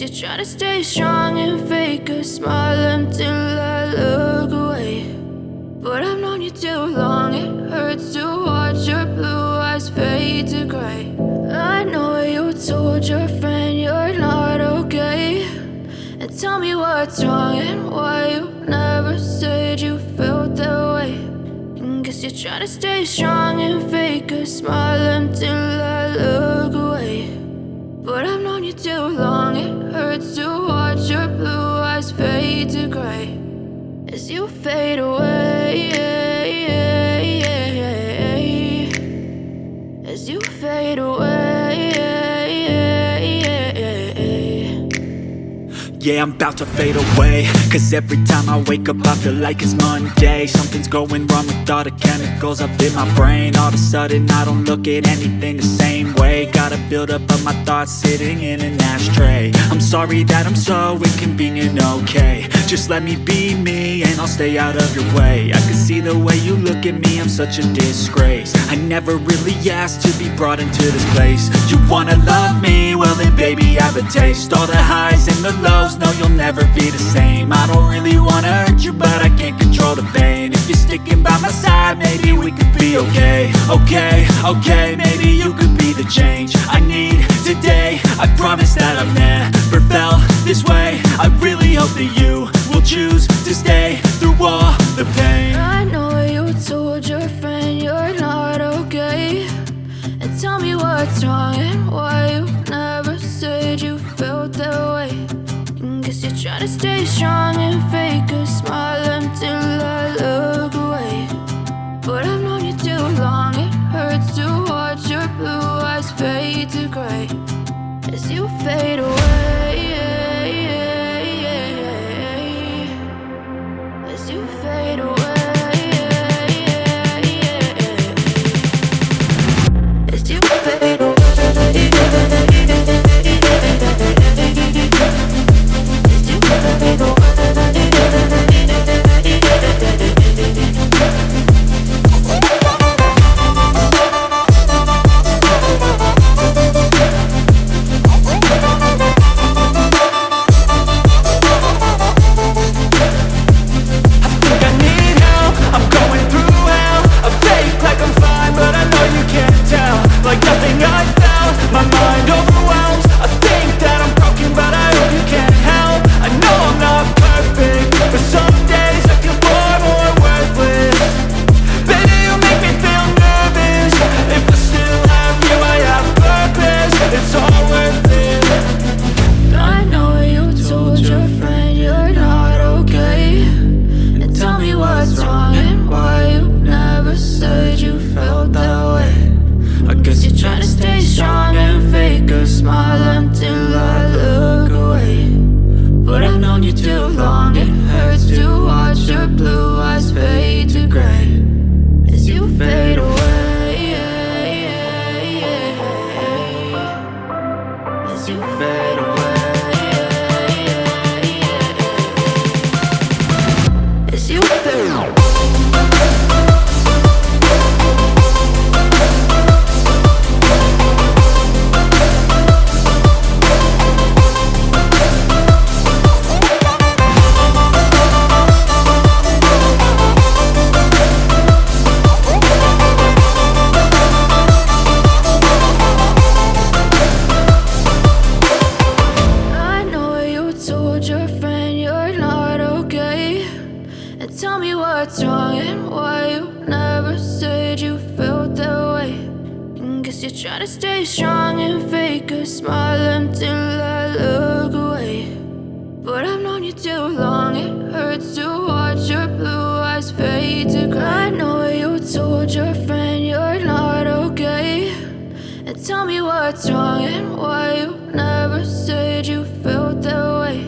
you try to stay strong and fake a smile until I look away. But I've known you too long, it hurts to watch your blue eyes fade to gray. I know you told your friend you're not okay, and tell me what's wrong and why you never said you felt that way. And guess you try to stay strong and fake a smile until I look away. But I've known you too long, it hurts to watch your blue eyes fade to gray as you fade away, as you fade away. Yeah, I'm about to fade away, cause every time I wake up I feel like it's Monday. Something's going wrong with all the chemicals up in my brain. All of a sudden I don't look at anything the same way. Gotta build up of my thoughts sitting in an ashtray. I'm sorry that I'm so inconvenient, okay. Just let me be me and I'll stay out of your way. I can see the way you look at me, I'm such a disgrace. I never really asked to be brought into this place. You wanna love me? Well then baby have a taste. All the highs and the lows, no you'll never be the same. I don't really wanna hurt you but I can't control the pain. If you're sticking by my side, maybe we could be okay. Okay, maybe you could be the change I need today. I promise that I've never felt this way. I really hope that you will choose to stay through all the pain. I know you told your friend you're not okay, and tell me what's wrong and why you never said you felt that way. And guess you try to stay strong and fake a smile until I look away. But I've known you too long, it hurts to watch your blue eyes fade to gray as you fade away, as you fade away. As you fade away. Tell me what's wrong and why you never said you felt that way. And guess you try to stay strong and fake a smile until I look away. But I've known you too long, it hurts to watch your blue eyes fade to gray. I know you told your friend you're not okay, and tell me what's wrong and why you never said you felt that way.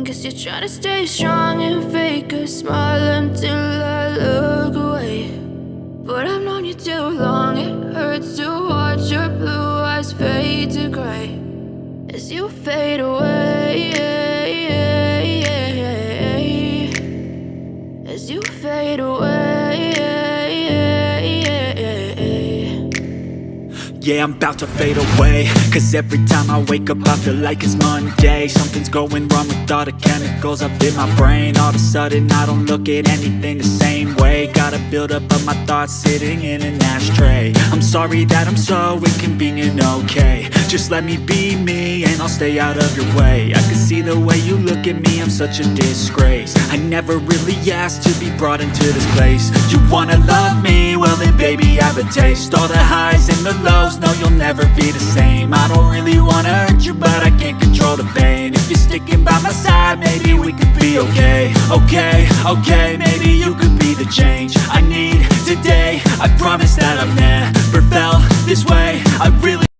Guess you try to stay strong and fake a smile until I look away. But I've known you too long, it hurts to watch your blue eyes fade to gray as you fade away, as you fade away. Yeah, I'm about to fade away, cause every time I wake up I feel like it's Monday. Something's going wrong with all the chemicals up in my brain. All of a sudden I don't look at anything the same way. Got a buildup of my thoughts sitting in an ashtray. I'm sorry that I'm so inconvenient, okay. Just let me be me and I'll stay out of your way. I can see the way you look at me, I'm such a disgrace. I never really asked to be brought into this place. You wanna love me? Well then baby I have a taste. All the highs and the lows, no you'll never be the same. I don't really wanna hurt you but I can't control the pain. If you're sticking by my side, maybe we could be okay. Okay, maybe you could be the change I need today. I promise that I've never felt this way. I really